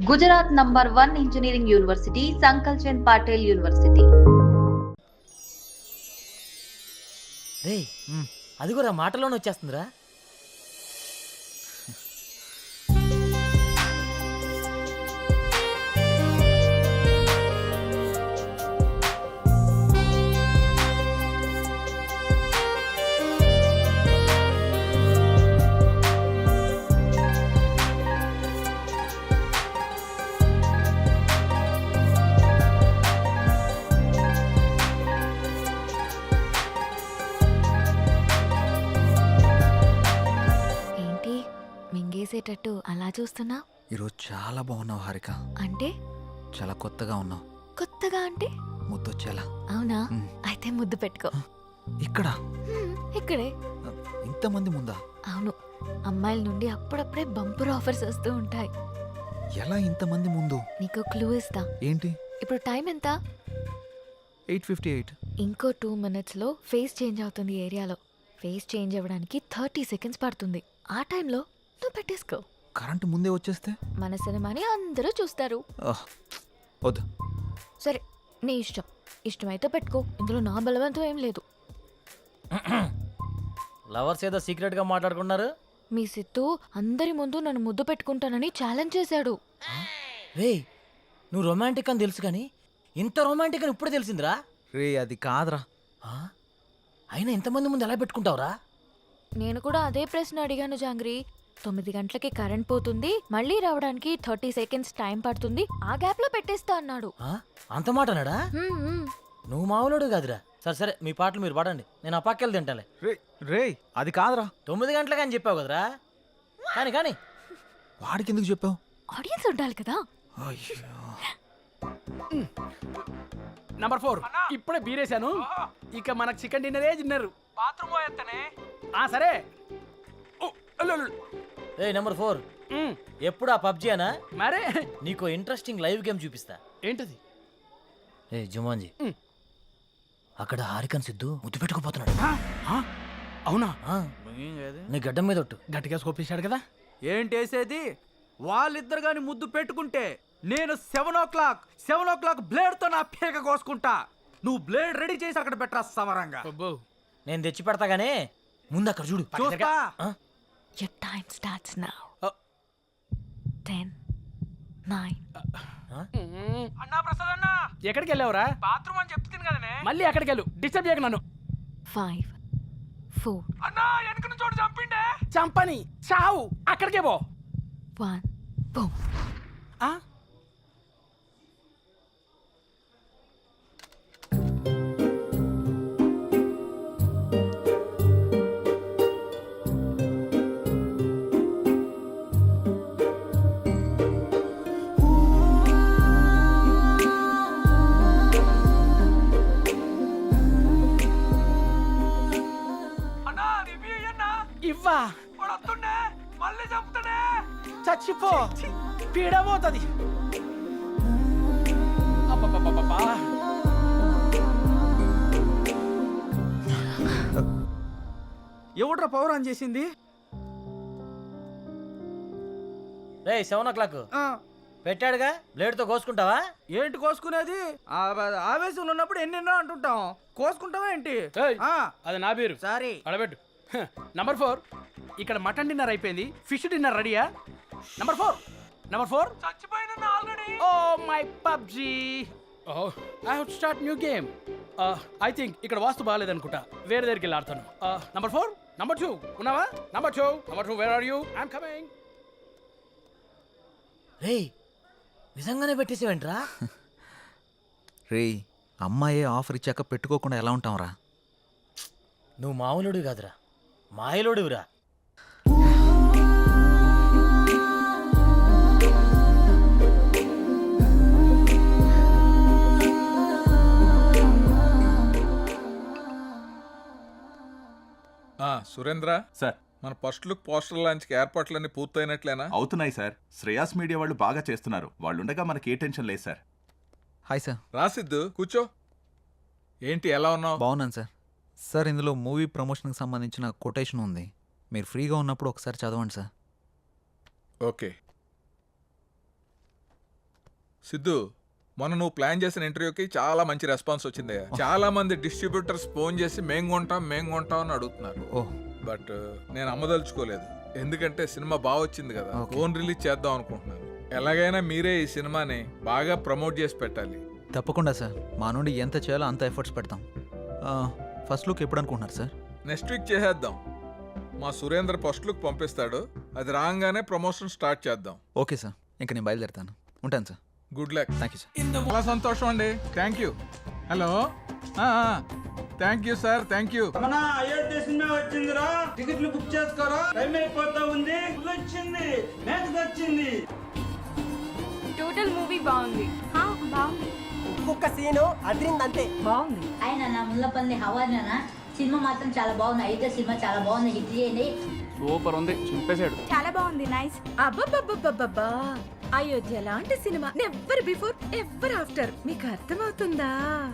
Gujarat number 1 engineering university, Sankalchand Patil university. రేయ్ అది కూడా మాటలోనే వచ్చేస్తుందిరా. మింగేసేటట్టు అలా చూస్తున్నా. ఈరోజు చాలా బాగున్నావు హారిక. అంటే చాలా కొత్తగా ఉన్నావు. కొత్తగా అంటే ముద్దొచ్చేలా. అవునా? అయితే ముద్దు పెట్టుకో. ఇక్కడ ఇక్కడే. ఇంతమంది ముందా? అవును, అమ్మాయిల నుండి అప్పుడప్పుడే బంపర్ ఆఫర్స్ వస్తూ ఉంటాయి. ఎలా ఇంతమంది ముందు? నీకు క్లూ ఇస్తా. ఏంటి? ఇప్పుడు టైం ఎంత? 8:58. ఇంకో 2 minutes లో ఫేస్ చేంజ్ అవుతుంది ఏరియాలో. ఫేస్ చేంజ్ అవ్వడానికి 30 seconds పడుతుంది. ఆ టైంలో నువ్వు పెట్టేసుకో. కరెంటు ముందే వచ్చేస్తే మన సినిమాని అందరూ చూస్తారు. వద్దు. సరే, నీ ఇష్టం. ఇష్టమైతే పెట్టుకో. ఇందులో నా బలవంతం ఏం లేదు. లవర్స్ ఏదో సీక్రెట్ గా మాట్లాడుకున్నారు. మీ సిత్తు అందరి ముందు నన్ను ముద్దు పెట్టుకుంటానని ఛాలెంజ్ చేశాడు. రేయ్, నువ్వు రొమాంటిక్ అని తెలుసు కానీ ఇంత రొమాంటిక్ అని ఇప్పుడు తెలిసిందిరా. రే అది కాదురా. అయినా ఇంతమంది ముందు ఎలా పెట్టుకుంటావురా? నేను కూడా అదే ప్రశ్న అడిగాను జాంగ్రీ. 9 గంటలకి కరెంట్ పోతుంది, మళ్ళీ రావడానికి 30 seconds టైం పడుతుంది, ఆ గ్యాప్ లో పెట్టేస్తా అన్నాడు. అంత మాట అన్నాడా? నువ్వు మామూలుడు కాదురా. సరే సరే, మీ పాటలు మీరు పాడండి, నేను ఆ పక్కెళ్ళి తింటాలే. రే అది కాదురా. 9 గంటలకి అని చెప్పావు కదరా. కానీ కానీ వాడికి ఎందుకు చెప్పావు? ఆడియన్స్ ఉండాలి కదా. నంబర్ 4 ఇప్పుడే బీరేశాను. ఇక మనకు చికెన్ డిన్నరే తిన్నారు. బాత్రూమ్ పోయేస్తానే. సరే. ఏ నెంబర్ 4 ఎప్పుడు ఆ పబ్జీ అనా? మరే నీకు ఇంట్రెస్టింగ్ లైవ్ గేమ్ చూపిస్తా. ఏంటది? ఏ జుమాన్జీ, అక్కడ హారికన్ సిద్ధు ముద్దు పెట్టుకుపోతున్నాడు. అవునా? నీ గడ్డం మీద ఒట్టు. గట్టిగా స్కోపేశాడు కదా. ఏంటేసేది? వాళ్ళిద్దరు గాని ముద్దు పెట్టుకుంటే నేను 7 o'clock బ్లేడ్ తో నా పీక కోసుకుంటా. నువ్వు బ్లేడ్ రెడీ చేసి అక్కడ పెట్టరా సమరంగా. నేను తెచ్చి పెడతా గానీ ముందు అక్కడ చూడు. చూస్తా. Your time starts now. 10, 9. అన్నా ప్రసాద్ అన్నా, ఎక్కడికి వెళ్ళావురా? బాత్రూమ్ అని చెప్తుంది కదనే. మళ్ళీ ఎక్కడికి వెళ్ళు, డిస్టర్బ్ చేయకు నన్ను. 5, 4. అన్నా వెనక నుంచి చోటు చంపిండే. చంపని చావు, అక్కడికే పో. 1, boom. ఇవ్వా మళ్ళీ చంపుతాడే. చచ్చిపో, పీడబోతుంది. ఎవడ్రా పవర్ ఆన్ చేసింది? రే 7 o'clock పెట్టాడుగా, బ్లేడ్ తో కోసుకుంటావా? ఏంటి కోసుకునేది? ఆవేశంలో ఉన్నప్పుడు ఎన్నెన్నో అంటుంటాం. కోసుకుంటావా ఏంటి? అది నా పేరు. సారీ, అడబెట్టు. నంబర్ 4 ఇక్కడ మటన్ డిన్నర్ అయిపోయింది, ఫిష్ డిన్నర్ రెడీయా? నంబర్ 4 చచ్చిపోయిన already. Oh my PUBG. I have to start new game. I think ఇక్కడ వాస్తు బాగాలేదనుకుంటా, వేరే దగ్గరికి వెళ్ళి ఆడతాను. నంబర్ 4, నంబర్ 2 ఉన్నావా? Number 2 where are you? I'm coming. రే నిజంగానే పెట్టేసేవేంట్రా? రే అమ్మాయి ఆఫర్ ఇచ్చాక పెట్టుకోకుండా ఎలా ఉంటాంరా? నువ్వు మామూలుడు కాదురా, మాయలోడురా. సురేంద్ర సార్, మన ఫస్ట్ లుక్ పోస్టర్ లాంచ్కి ఏర్పాట్లన్నీ పూర్తయినట్లేనా? అవుతున్నాయి సార్. శ్రేయాస్ మీడియా వాళ్ళు బాగా చేస్తున్నారు. వాళ్ళుండగా మనకి ఏ టెన్షన్ లేదు సార్. Hi sir. రాసిద్దు కూర్చో. ఏంటి ఎలా ఉన్నావు? బాగున్నాను సార్. సార్ ఇందులో మూవీ ప్రమోషన్కి సంబంధించిన కొటేషన్ ఉంది, మీరు ఫ్రీగా ఉన్నప్పుడు ఒకసారి చదవండి సార్. ఓకే. సిద్ధు, మొన్న నువ్వు ప్లాన్ చేసిన ఇంటర్వ్యూకి చాలా మంచి రెస్పాన్స్ వచ్చిందయ్యా. చాలా మంది డిస్ట్రిబ్యూటర్స్ ఫోన్ చేసి మేం కొంటాం అని అడుగుతున్నారు. ఓ బట్ నేను అమ్మదలుచుకోలేదు, ఎందుకంటే సినిమా బాగా వచ్చింది కదా, Okay. ఫోన్ రిలీజ్ చేద్దాం అనుకుంటున్నాను. ఎలాగైనా మీరే ఈ సినిమాని బాగా ప్రమోట్ చేసి పెట్టాలి. తప్పకుండా సార్, మా నుండి ఎంత చేయాలో అంత ఎఫర్ట్స్ పెడతాం. ఫస్ట్ లుక్ ఎప్పుడు అనుకుంటున్నారు సార్? నెక్స్ట్ వీక్ చేసేద్దాం. మా సురేంద్ర ఫస్ట్ లుక్ పంపిస్తాడు, అది రాగానే ప్రమోషన్ స్టార్ట్ చేద్దాం. ఓకే సార్, ఇంకా నేను బయలుదేరుతాను. ఉంటాను sir. Good luck. Thank you sir. చాలా సంతోషం అండి. Thank you. Hello, thank you sir, thank you. మన అయోధ్య సినిమా వచ్చిందిరా, టికెట్లు బుక్ చేసుకోరా, టైం అయిపోతా ఉంది. వచ్చింది, మ్యాచ్ వచ్చింది. టోటల్ మూవీ బాగుంది. బాగుంది. ఒక్కొక్క సీను అదిరిందంతే. బాగుంది. ఆయన నా ముల్లపల్లి హవానా సినిమా మాత్రం చాలా బాగుంది. అయితే సినిమా చాలా బాగుంది, హిట్ చేయండి. సూపర్ ఉంది, చింపేశాడు. చాలా బాగుంది. నైస్. అబ్బబ్బబ్బబ్బబ్బా, అయోధ్య లాంటి cinema never before ever after. మీకు అర్థమవుతుందా?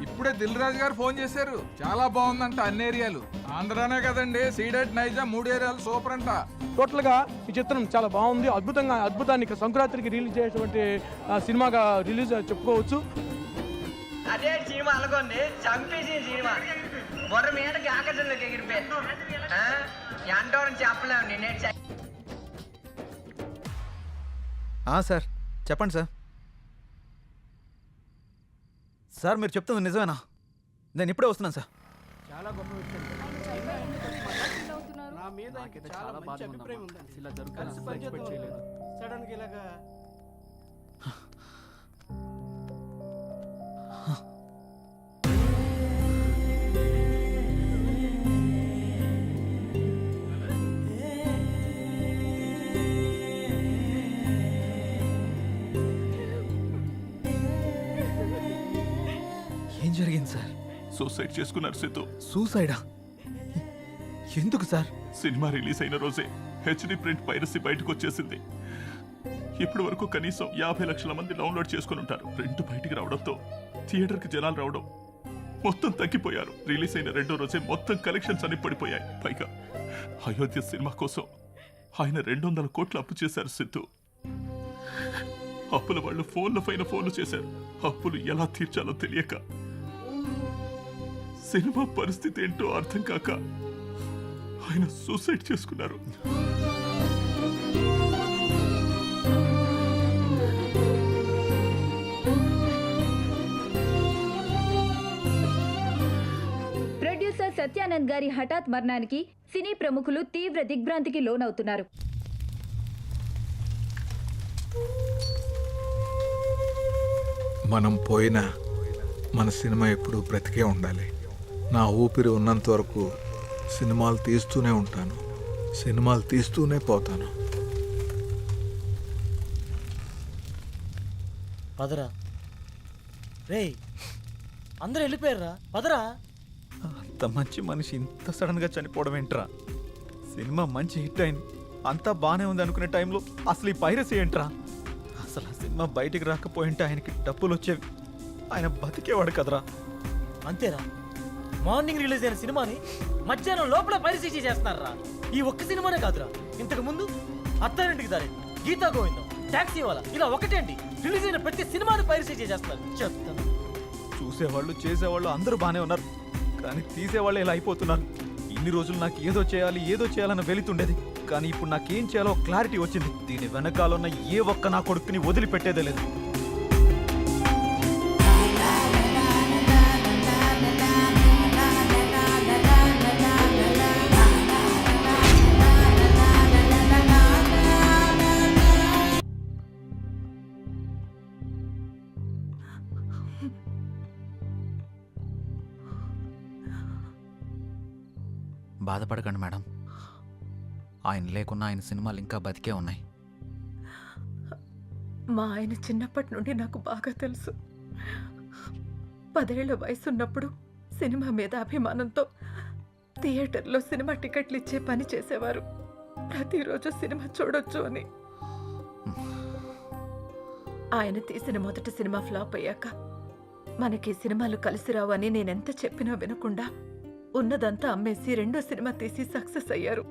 ఇప్పుడే దిల్ రాజు గారు ఫోన్ చేశారు, చాలా బాగుందంట అన్ని ఏరియాలు. ఆంధ్రానే కదండి, సీడెడ్ నైజా 3 ఏరియాలు సూపర్ అంట. టోటల్ గా ఈ చిత్రం చాలా బాగుంది, అద్భుతాన్ని ఇక్కడ సంక్రాంతికి రిలీజ్ చేసేటువంటి సినిమాగా రిలీజ్ చెప్పుకోవచ్చు. అదే సినిమా అనుకోండి, చంపేసిన సినిమా బొర్ర మీదకి ఆకాశంలోకి ఎగిరిపోయారు. ఎంటోరని చెప్పలేము నేనే. సార్ చెప్పండి సార్. సార్ మీరు చెప్తుంది నిజమేనా? నేను ఇప్పుడే వస్తున్నాను సార్. చాలా గొప్ప విషయం. నా మీద చాలా మంచి అభిప్రాయం ఉందండి. ఇలా జరుగుతుంది ఎక్స్పెక్ట్ చేయలేదు. సడన్ గా ఇలాగా ఏం జరిగింది సార్? సూసైడ్ చేసుకున్నారు సిద్ధు. సూసైడా? ఎందుకు సార్? సినిమా రిలీజ్ అయిన రోజే హెచ్డి ప్రింట్ పైరసీ బయటకు వచ్చేసింది. ఇప్పటి వరకు కనీసం 50 లక్షల మంది డౌన్లోడ్ చేసుకుని ఉంటారు. ప్రింట్ బయటికి రావడంతో థియేటర్కి జనాలు రావడం మొత్తం తగ్గిపోయారు. రిలీజ్ అయిన 2వ రోజే మొత్తం కలెక్షన్స్ అన్ని పడిపోయాయి. పైగా అయోధ్య సినిమా కోసం ఆయన 200 కోట్లు అప్పు చేశారు సిద్ధు. అప్పుల వాళ్ళు ఫోన్ల పైన ఫోన్లు చేశారు. అప్పులు ఎలా తీర్చాలో తెలియక, సినిమా పరిస్థితి ఏంటో అర్థం కాక ఆయన సూసైడ్ చేసుకున్నారు. ప్రొడ్యూసర్ సత్యానంద్ గారి హఠాత్ మరణానికి సినీ ప్రముఖులు తీవ్ర దిగ్భ్రాంతికి లోనవుతున్నారు. మనం పోయినా మన సినిమా ఎప్పుడు బ్రతికే ఉండాలి. నా ఊపిరి ఉన్నంత వరకు సినిమాలు తీస్తూనే ఉంటాను, సినిమాలు తీస్తూనే పోతాను. పదరా రేయ్, అందరూ వెళ్ళిపోయారా? పదరా. అంత మంచి మనిషి ఇంత సడన్ గా చనిపోవడం ఏంట్రా? సినిమా మంచి హిట్ అయింది, అంతా బానే ఉంది అనుకునే టైంలో అసలు ఈ పైరసీ ఏంట్రా? అసలు ఆ సినిమా బయటికి రాకపోయింటే ఆయనకి డబ్బులు వచ్చేవి, ఆయన బతికేవాడు కదరా. అంతేరా, మార్నింగ్ రిలీజ్ అయిన సినిమాని మధ్యాహ్నం లోపల పరిశీలి చేస్తున్నారా? ఈ ఒక్క సినిమానే కాదురా, ఇంతకు ముందు అత్తారింటికి దారి, గీతా గోవిందం, టాక్సీ వాళ్ళ, ఇలా ఒకటేంటి రిలీజ్ అయిన ప్రతి సినిమాని పరిశీలి చేస్తున్నారు. చెప్తాను, చూసేవాళ్ళు చేసేవాళ్ళు అందరూ బానే ఉన్నారు, కానీ తీసేవాళ్ళు ఇలా అయిపోతున్నారు. ఇన్ని రోజులు నాకు ఏదో చేయాలన్న వెళుతుండేది, కానీ ఇప్పుడు నాకేం చేయాలో క్లారిటీ వచ్చింది. దీని వెనకాలన్న ఏ ఒక్క నా కొడుకుని వదిలిపెట్టేదే లేదు. బాధపడకండి మేడం, ఆయన లేకున్నా ఆయన సినిమాలు ఇంకా బతికే ఉన్నాయి. మా ఆయన చిన్నప్పటి నుండి నాకు బాగా తెలుసు. 10 ఏళ్ల వయసున్నప్పుడు సినిమా మీద అభిమానంతో థియేటర్లో సినిమా టికెట్లు ఇచ్చే పని చేసేవారు. ప్రతిరోజు సినిమా చూడొచ్చు అని. ఆయన తీసిన మొదటి సినిమా ఫ్లాప్ అయ్యాక మనకి సినిమాలు కలిసి రావు అని నేనెంత చెప్పినా వినకుండా ఉన్నదంతా అమ్మేసి 2వ సినిమా తీసి సక్సెస్ అయ్యారు.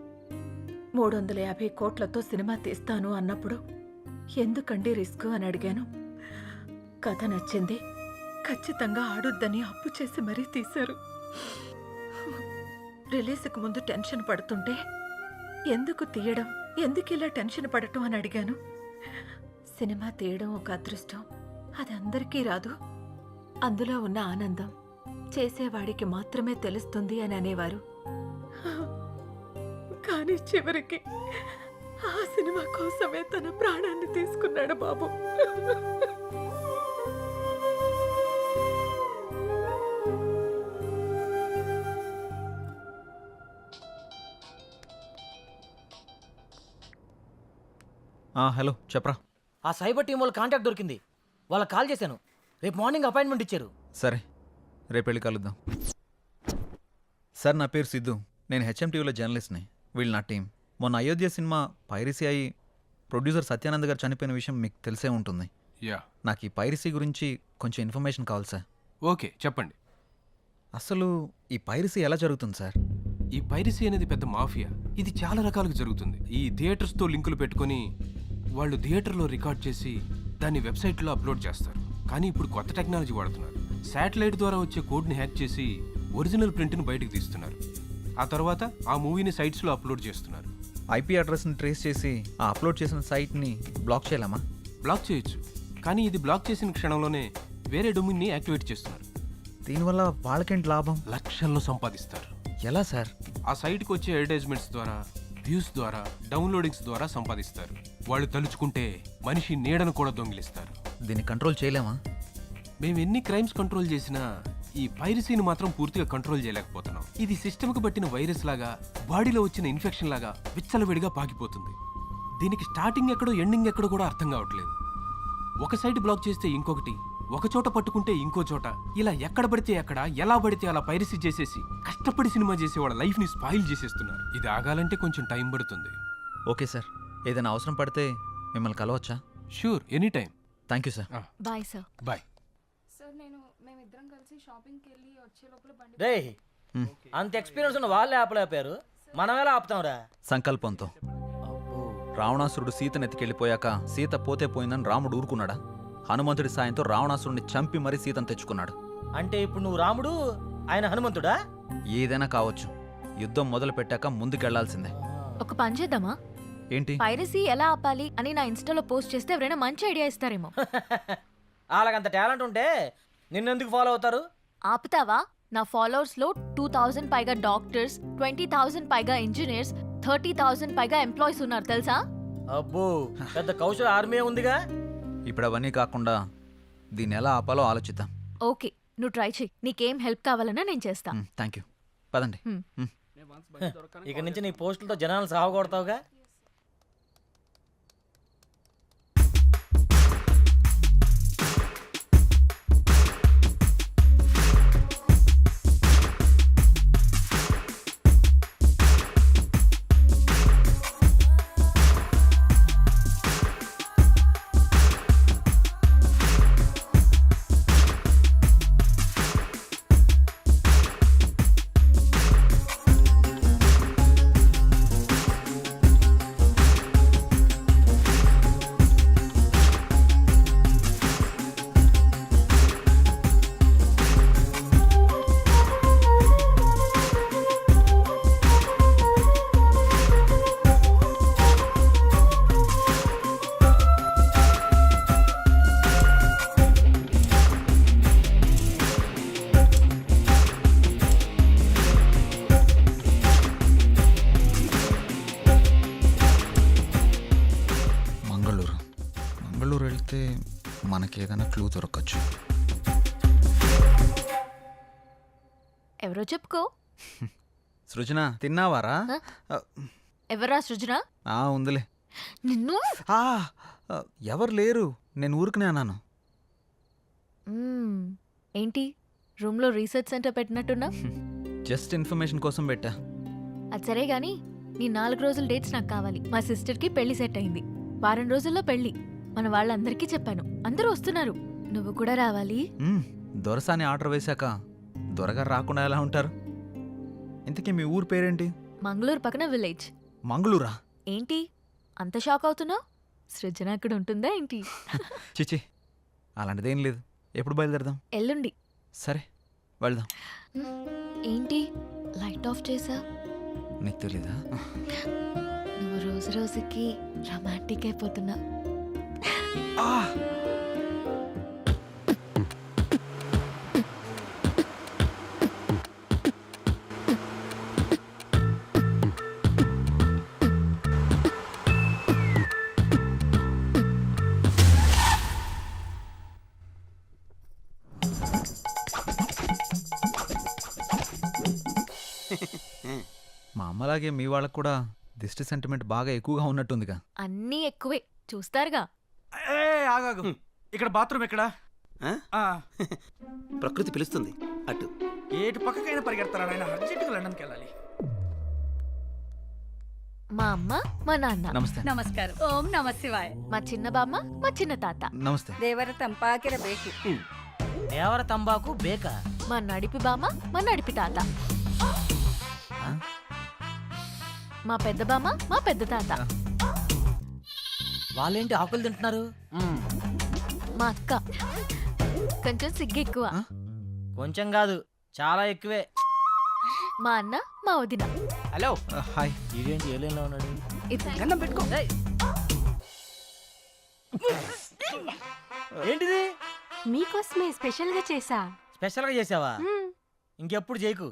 350 కోట్లతో సినిమా తీస్తాను అన్నప్పుడు ఎందుకండి రిస్క్ అని అడిగాను. కథ నచ్చింది, ఖచ్చితంగా ఆడొద్దని అప్పు చేసి మరీ తీశారు. రిలీజ్కి ముందు టెన్షన్ పడుతుంటే ఎందుకు తీయడం, ఎందుకు ఇలా టెన్షన్ పడటం అని అడిగాను. సినిమా తీయడం ఒక అదృష్టం, అది అందరికీ రాదు. అందులో ఉన్న ఆనందం చేసేవాడికి మాత్రమే తెలుస్తుంది అని అనేవారు. కానీ చివరికి ఆ సినిమా కోసమే తన ప్రాణాన్ని తీసుకున్నాడు బాబు. హలో చెప్పరా. ఆ సైబర్ టీం వాళ్ళ కాంటాక్ట్ దొరికింది. వాళ్ళకి కాల్ చేశాను. రేపు మార్నింగ్ అపాయింట్మెంట్ ఇచ్చారు. సరే రేపు వెళ్ళి కలుద్దాం. సార్ నా పేరు సిద్ధు, నేను హెచ్ఎంటీవీలో జర్నలిస్ట్ని. వీళ్ళు నా టీం. మొన్న అయోధ్య సినిమా పైరసీ అయి ప్రొడ్యూసర్ సత్యానంద్ గారు చనిపోయిన విషయం మీకు తెలిసే ఉంటుంది. యా, నాకు ఈ పైరసీ గురించి కొంచెం ఇన్ఫర్మేషన్ కావాలి సార్. ఓకే చెప్పండి. అసలు ఈ పైరసీ ఎలా జరుగుతుంది సార్? ఈ పైరసీ అనేది పెద్ద మాఫియా. ఇది చాలా రకాలుగా జరుగుతుంది. ఈ థియేటర్స్తో లింకులు పెట్టుకొని వాళ్ళు థియేటర్లో రికార్డ్ చేసి దాన్ని వెబ్సైట్లో అప్లోడ్ చేస్తారు. కానీ ఇప్పుడు కొత్త టెక్నాలజీ వాడుతున్నారు. శాటిలైట్ ద్వారా వచ్చే కోడ్ని హ్యాక్ చేసి ఒరిజినల్ ప్రింట్ని బయటకు తీస్తున్నారు. ఆ తర్వాత ఆ మూవీని సైట్స్లో అప్లోడ్ చేస్తున్నారు. ఐపీ అడ్రస్ని ట్రేస్ చేసి ఆ అప్లోడ్ చేసిన సైట్ని బ్లాక్ చేయలేమా? బ్లాక్ చేయొచ్చు, కానీ ఇది బ్లాక్ చేసిన క్షణంలోనే వేరే డొమైన్ని యాక్టివేట్ చేస్తున్నారు. దీనివల్ల వాళ్ళకేంటి లాభం? లక్షల్లో సంపాదిస్తారు. ఎలా సార్? ఆ సైట్కి వచ్చే అడ్వర్టైజ్మెంట్స్ ద్వారా, వ్యూస్ ద్వారా, డౌన్లోడింగ్స్ ద్వారా సంపాదిస్తారు. వాళ్ళు తలుచుకుంటే మనిషి నీడను కూడా దొంగిలిస్తారు. దీన్ని కంట్రోల్ చేయలేమా? మేము ఎన్ని క్రైమ్స్ కంట్రోల్ చేసినా ఈ పైరసీని మాత్రం పూర్తిగా కంట్రోల్ చేయలేకపోతున్నాం. ఇది సిస్టమ్కి పట్టిన వైరస్ లాగా, బాడీలో వచ్చిన ఇన్ఫెక్షన్ లాగా విచ్చలవిడిగా పాకిపోతుంది. దీనికి స్టార్టింగ్ ఎక్కడో ఎండింగ్ ఎక్కడో కూడా అర్థం కావట్లేదు. ఒక సైట్ బ్లాక్ చేస్తే ఇంకొకటి, ఒక చోట పట్టుకుంటే ఇంకో చోట, ఇలా ఎక్కడ పడితే ఎక్కడ, ఎలా పడితే అలా పైరసీ చేసేసి కష్టపడి సినిమా చేసే వాళ్ళ లైఫ్ని స్పాయిల్ చేసేస్తున్నారు. ఇది ఆగాలంటే కొంచెం టైం పడుతుంది. ఓకే సార్, ఏదైనా అవసరం పడితే మిమ్మల్ని కలవచ్చా? Sure, any time. Thank you sir. Bye sir. Bye. రే, అంత ఎక్స్పీరియన్స్ ఉన్న వాళ్ళే ఆపలేపారు, మనం ఎలా ఆపుతాంరా? సంకల్పంతో. రావణాసురుడు సీతను ఎత్తికెళ్ళిపోయాక సీత పోతే పోయిందని రాముడు ఊరుకున్నాడా? హనుమంతుడి సాయంతో రావణాసురుడిని చంపి మరీ సీతను తెచ్చుకున్నాడు. అంటే ఇప్పుడు నువ్వు రాముడు, ఆయన హనుమంతుడా? ఏదైనా కావచ్చు, యుద్ధం మొదలు పెట్టాక ముందుకెళ్లాల్సిందే. ఒక పని చేద్దామా? ఏంటి? పైరసీ ఎలా ఆపాలి అని నా ఇన్స్టాలో పోస్ట్ చేస్తే ఎవరైనా మంచి ఐడియా ఇస్తారేమో. వాళ్ళకంత టాలెంట్ ఉంటే నిన్నెందుకు ఫాలో అవుతారు? ఆపుతావా? నా ఫాలోవర్స్ లో 2000 పైగా డాక్టర్స్, 20,000 పైగా ఇంజనీర్స్, 30,000 పైగా ఎంప్లాయీస్ ఉన్నారు తెలుసా? అబ్బో, పెద్ద కౌశల ఆర్మీ ఉందిగా. ఇప్పుడు అవన్నీ కాకుండా దీన్ని ఎలా ఆపాలో ఆలోచిద్దాం. ఓకే, నువ్వు ట్రై చెయ్యి. నీకేం హెల్ప్ కావాలన్నా నేను చేస్తా. Thank you. పదండి. ఇక నుంచి నీ పోస్టులతో జనాలను సాగొడతావుగా. మంగళూరు వెళ్తే మనకి ఏదైనా క్లూ దొరకచ్చు. ఎవరో చెప్పుకో. సృజన, తిన్నావారా? ఎవరా సృజన? ఉందిలే. నిన్ను ఎవరు లేరు, నేను ఊరుకునే అన్నాను. ఏంటి రూమ్లో రీసెర్చ్ సెంటర్ పెట్టినట్టున్నా? జస్ట్ ఇన్ఫర్మేషన్ కోసం పెట్టా. అది సరే గాని నీ 4 రోజుల డేట్స్ నాకు కావాలి. మా సిస్టర్కి పెళ్లి సెట్ అయింది. వారం రోజుల్లో పెళ్లి. మన వాళ్ళందరికీ చెప్పాను, అందరూ వస్తున్నారు. నువ్వు కూడా రావాలి. దొరసాని ఆర్డర్ వేశాక దొరగారు రాకుండా ఎలా ఉంటారు? ఇంతకీ మీ ఊరు పేరేంటి? మంగళూరు పక్కన విలేజ్. మంగళూరా? ఏంటి అంత షాక్ అవుతున్నావు? సృజన అక్కడ ఉంటుందా ఏంటి? చిచి, అలాంటిదేం లేదు. ఎప్పుడు బయలుదేరదాం? ఎల్లుండి. సరే వెళ్దాం. ఏంటి లైట్ ఆఫ్ చేసా? నీకు తెలీదా? నువ్వు రోజు రోజుకి రొమాంటిక్ అయిపోతున్నా. మా అమ్మలాగే మీ వాళ్ళకు కూడా దిష్టి సెంటిమెంట్ బాగా ఎక్కువగా ఉన్నట్టుందిగా. అన్నీ ఎక్కువే చూస్తారుగా. ఏ ఆగాగు, ఇక్కడ బాత్రూమ్ ఎక్కడ? ప్రకృతి పిలుస్తుంది అటు. ఏటు పక్కకైనా పరిగెడతారా ఆయన? అర్జెంటుగా లండన్కి వెళ్ళాలి. మా అమ్మ మా నాన్న. నమస్తే. నమస్కారం. ఓం నమ శివాయ. మా చిన్న బామ్మ మా చిన్న తాత. నమస్తే. దేవర తంపాకిర బేకు. దేవర తంబాకు బేక. మా నడిపి బామ్మ మా నడిపి తాత. మా పెద్ద బామ్మ మా పెద్ద తాత. వాళ్ళేంటి ఆకులు తింటున్నారు? మా అక్క కొంచెం సిగ్గు ఎక్కువ. కొంచెం కాదు, చాలా ఎక్కువే. మా అన్న మా వదిన. Hello, hi. ఇదేంటి ఏలైనా ఉన్నాడు? గన్నం పెట్టుకో. ఏంటిది? మీకోసమే స్పెషల్ గా చేసా. స్పెషల్గా చేసావా? ఇంకెప్పుడు చేయకు.